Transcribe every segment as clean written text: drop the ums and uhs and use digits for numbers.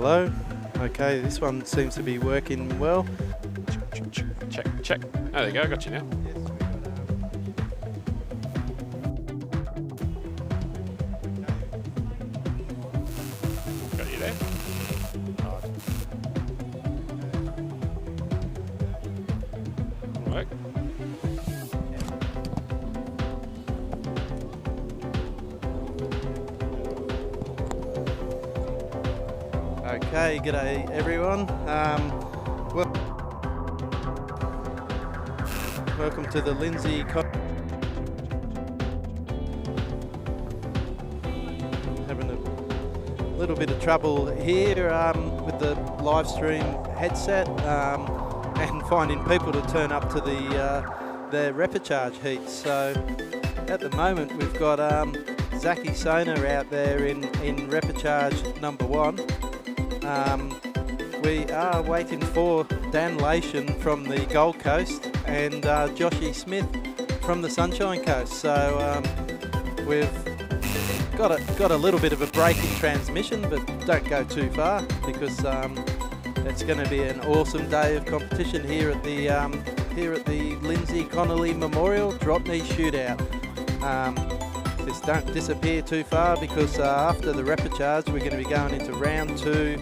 Hello. Okay, this one seems to be working well. Check. Oh, there you go, I got you now. Got you there. Work. Okay, g'day everyone. Welcome to the Lindsay Connolly. Having a little bit of trouble here with the live stream headset and finding people to turn up to the replicharge heats. So at the moment we've got Zachy Sona out there in replicharge number 1. We are waiting for Dan Lation from the Gold Coast and Joshy Smith from the Sunshine Coast. So we've got a little bit of a break in transmission, but don't go too far because it's going to be an awesome day of competition here at the Lindsay Connolly Memorial DropKnee Shootout. Just don't disappear too far because after the replicharge we're going to be going into round 2,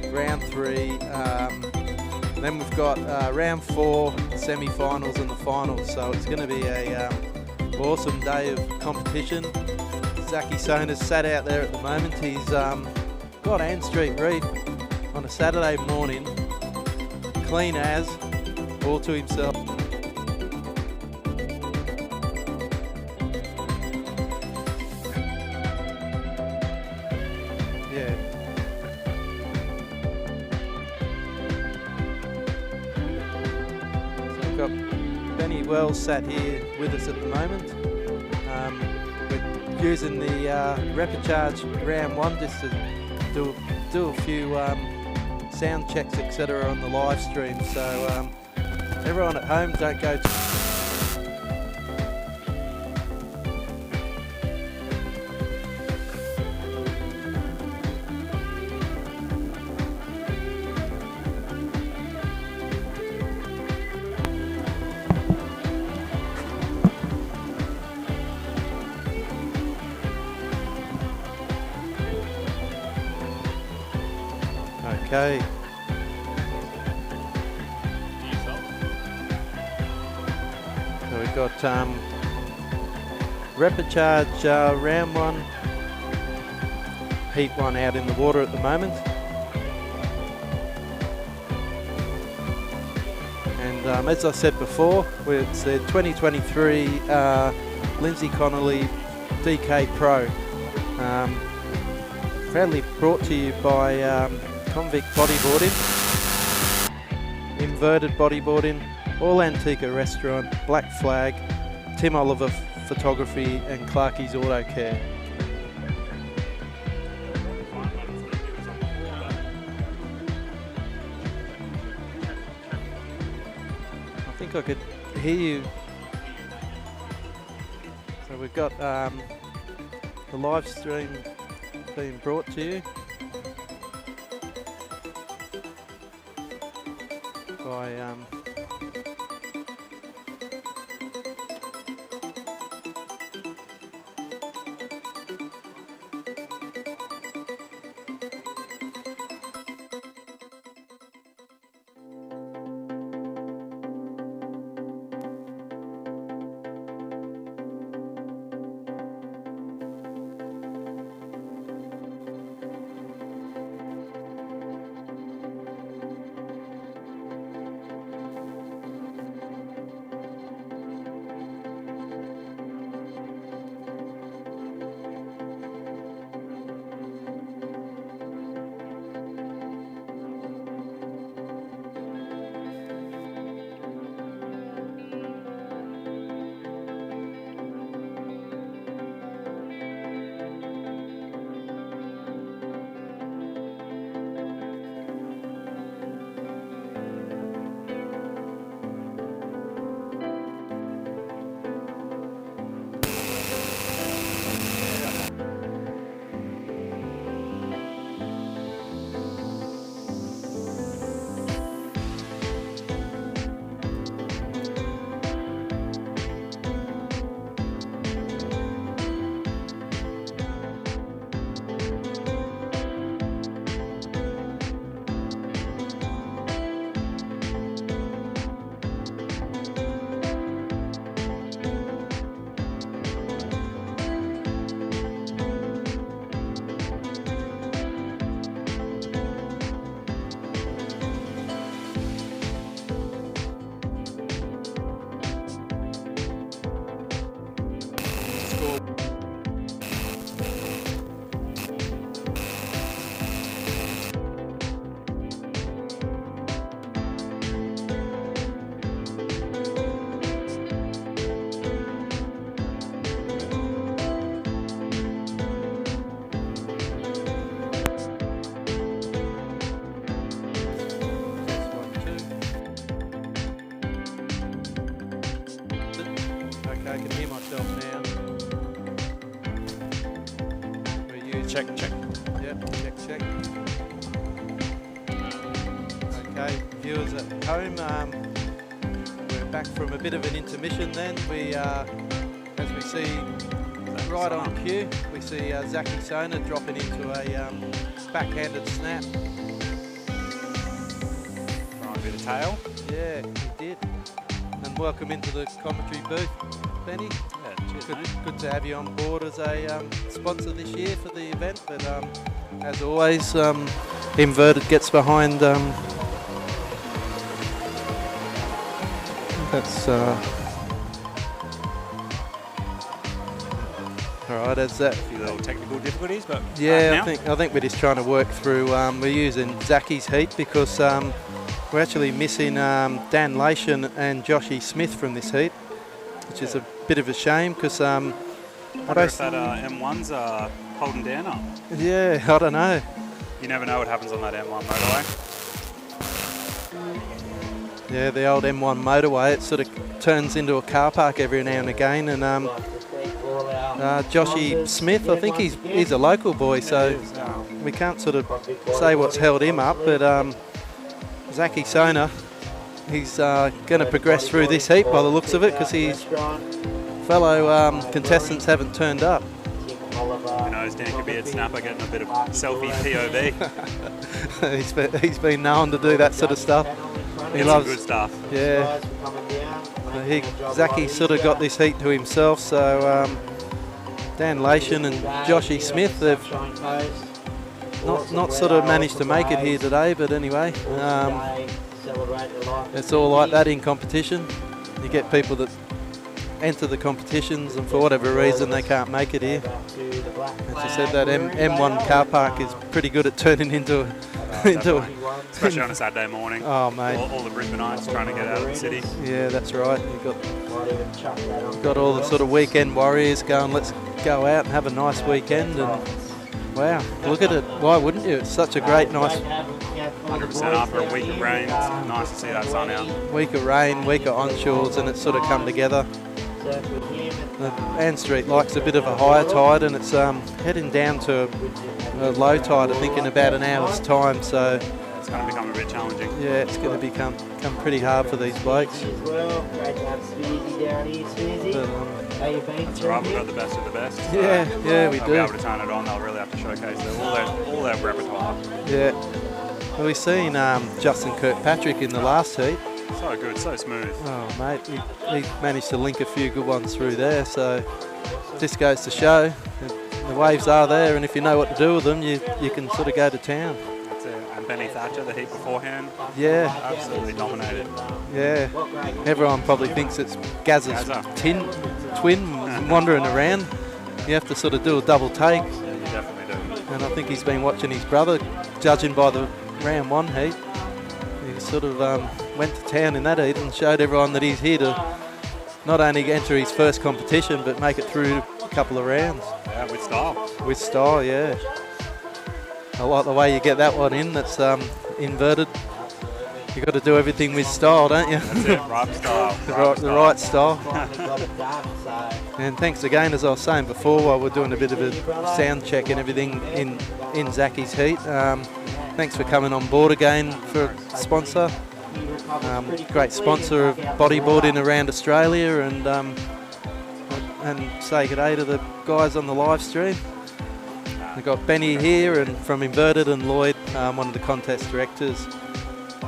round 3, and then we've got round 4, semi-finals and the finals. So it's going to be a awesome day of competition. Zachy Sona's sat out there at the moment. He's got Ann Street Reef on a Saturday morning, clean as, all to himself. Well sat here with us at the moment. We're using the replicharge round 1 just to do a few sound checks, etc. on the live stream. So everyone at home, don't go too Okay. So we've got replicharge round 1, heat 1 out in the water at the moment. And as I said before, it's the 2023 Lindsay Connolly DK Pro. Proudly brought to you by Convict Bodyboarding, Inverted Bodyboarding, All Antica Restaurant, Black Flag, Tim Oliver Photography and Clarkies Auto Care. I think I could hear you. So we've got the live stream being brought to you by Okay, I can hear myself now. We're using Check. Yep, check. Okay, viewers at home, we're back from a bit of an intermission then. We, as we see right on cue, we see Zachy Sona dropping into a backhanded snap. Right, a bit of tail. Yeah, he did. And welcome into the commentary booth, Benny. Yeah, cheers, mate. Good to have you on board as a sponsor this year for the event. But as always, Inverted gets behind. That's all right. As that. A few little technical difficulties, but Yeah, I think we're just trying to work through. We're using Zachy's heat because we're actually missing Dan Lation and Joshy Smith from this heat, which is a bit of a shame because I wonder if that M1's holding down up. Yeah, I don't know. You never know what happens on that M1 motorway. Yeah, the old M1 motorway, it sort of turns into a car park every now and again. And Joshy Smith, I think he's a local boy, so we can't sort of say what's held him up. But Zachy Sona, he's going to progress through this heat by the looks of it because his fellow contestants haven't turned up. Who knows, Dan could be at Snapper getting a bit of selfie POV. he's been known to do that sort of stuff. He loves good stuff. Yeah. Zachy sort of got this heat to himself, so Dan Lation and Joshy Smith, they've not sort of managed to make it here today, but anyway, it's all like that in competition. You get people that enter the competitions and for whatever reason they can't make it here. As I said, that M1 car park is pretty good at turning into especially on a Saturday morning. Oh mate, all the Brisbaneites trying to get out of the city. Yeah, that's right. You've got all the sort of weekend warriors going, let's go out and have a nice weekend. And wow, look at it. Why wouldn't you? It's such a great, nice 100% after a week of rain. It's nice to see that sun out. Week of rain, week of onshores, and it's sort of come together. The Ann Street likes a bit of a higher tide, and it's heading down to a low tide, I think, in about an hour's time. So it's going to become a bit challenging. Yeah, it's going to become pretty hard for these blokes. That's right, we've got the best of the best. Yeah, we do. They'll be able to turn it on. They'll really have to showcase all their repertoire. Yeah. Well, we've seen Justin Kirkpatrick in the last heat. So good, so smooth. Oh, mate, he managed to link a few good ones through there. So just goes to show the waves are there, and if you know what to do with them, you can sort of go to town. That's it. And Benny Thatcher, the heat beforehand. Yeah. Absolutely dominated. Yeah. Everyone probably thinks it's Gazza's twin wandering around. You have to sort of do a double take. Yeah, you definitely do. And I think he's been watching his brother, judging by the round one heat. He sort of went to town in that heat and showed everyone that he's here to not only enter his first competition, but make it through a couple of rounds. Yeah, with style. With style, yeah. I like the way you get that one in. That's inverted. You've got to do everything with style, don't you? That's it, right style. the right style. And thanks again, as I was saying before, while we're doing a bit of a sound check and everything in Zachy's heat. Thanks for coming on board again for a sponsor. Great sponsor of bodyboarding around Australia, and say good day to the guys on the live stream. We've got Benny here and from Inverted, and Lloyd, one of the contest directors.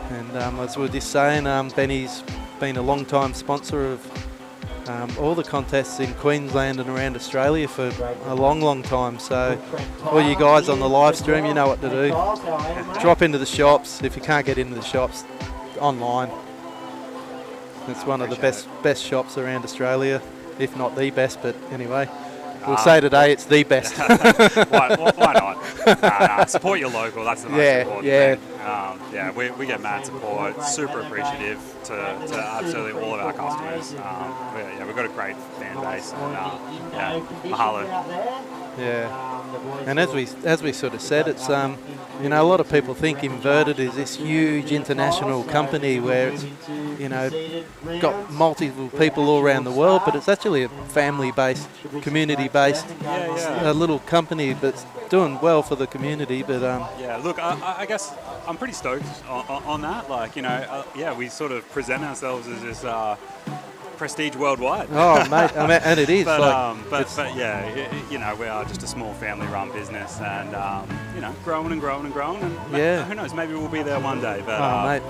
And as we were just saying, Benny's been a long time sponsor of all the contests in Queensland and around Australia for a long time. So all you guys on the live stream, you know what to do. Drop into the shops. If you can't get into the shops, online. It's one of the best shops around Australia, if not the best, but anyway. We'll say today it's the best. Why not? Support your local, that's the most important thing. yeah, we get mad support, super appreciative to absolutely all of our customers. We've got a great fan base, and yeah, mahalo. Yeah, and as we sort of said, it's you know, a lot of people think Inverted is this huge international company where it's, you know, got multiple people all around the world, but it's actually a family-based, community-based little company that's doing well for the community. But yeah, look, I guess I'm pretty stoked on that. Like, you know, yeah, we sort of present ourselves as this prestige worldwide. Oh, mate, I mean, and it is. But, like, but yeah, you know, we are just a small family-run business, and you know, growing and growing and growing, and who knows, maybe we'll be there one day. But mate.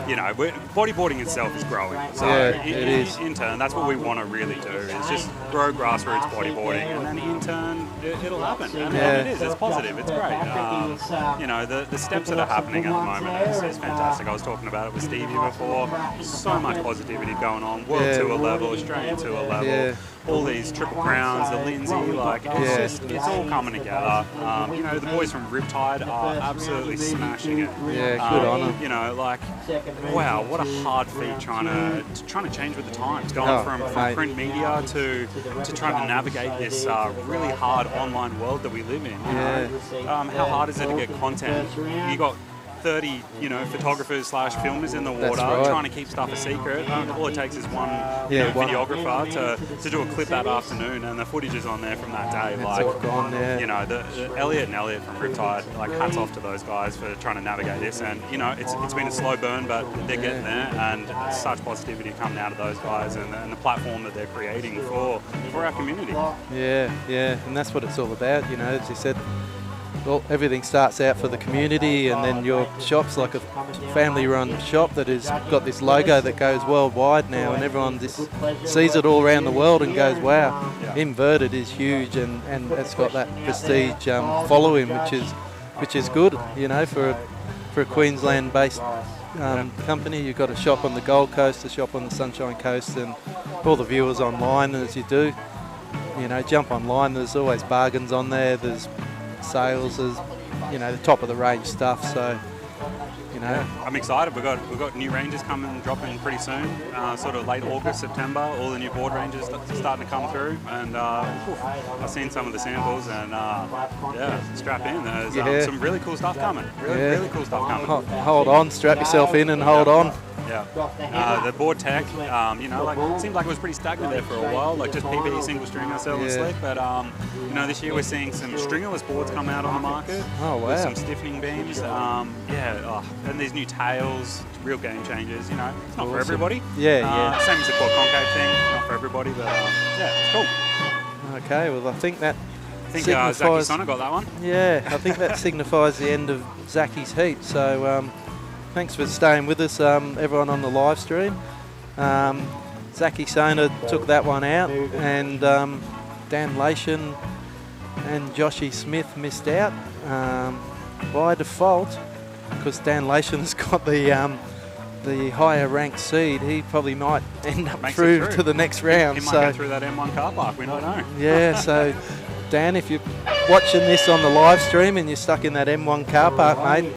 you know, bodyboarding itself is growing. So it is. In turn, that's what we want to really do, is just grow grassroots bodyboarding, and then in turn, it'll happen. And it is. It's positive. It's great. You know, the steps that are happening at the moment is fantastic. I was talking about it with Stevie before. So much positivity going on. World tour level, Australian tour level. All these triple crowns, the Lindsay, like it's all coming together. You know, the boys from Riptide are absolutely smashing it. Yeah, good on them. You know, like, wow, what a hard feat trying to change with the times, going from print media to trying to navigate this really hard online world that we live in. You know? How hard is it to get content? You got 30, you know, photographers / filmers in the water trying to keep stuff a secret. All it takes is one videographer to do a clip that afternoon, and the footage is on there from that day. It's like, all gone there. You know, the Elliot from Riptide, like, hats off to those guys for trying to navigate this. And you know, it's been a slow burn, but they're getting there, and such positivity coming out of those guys, and the platform that they're creating for our community. Yeah, and that's what it's all about. You know, as you said, well, everything starts out for the community, and then your shop's like a family-run shop that has got this logo that goes worldwide now, and everyone just sees it all around the world and goes, wow, Inverted is huge, and it's got that prestige following, which is good, you know, for a Queensland-based company. You've got a shop on the Gold Coast, a shop on the Sunshine Coast, and all the viewers online, as you do, you know, jump online, there's always bargains on there, there's sales, as you know, the top of the range stuff. So, you know, I'm excited. We've got new ranges coming, dropping pretty soon. Sort of late August, September. All the new board ranges starting to come through, and I've seen some of the samples, and strap in. There's some really cool stuff coming. Really cool stuff coming. Hold on, strap yourself in, and hold on. Yeah. The board tech, you know, like, it seemed like it was pretty stagnant there for a while, like just PPE single stringer, selling slick. But you know, this year we're seeing some stringerless boards come out on the market. Oh wow! With some stiffening beams. And these new tails, real game changers. You know, it's not for everybody. Same as the quad concave thing, not for everybody, but it's cool. Okay, well, I think Zachy Sonna got that one. Yeah, I think that signifies the end of Zachy's heat. So. Thanks for staying with us, everyone on the live stream. Zachy Sona took that one out, and Dan Lation and Joshy Smith missed out by default, because Dan Lation has got the higher ranked seed. He probably might end up through to the next round. He might go through that M1 car park, we don't know. Yeah, so Dan, if you're watching this on the live stream and you're stuck in that M1 car park, mate,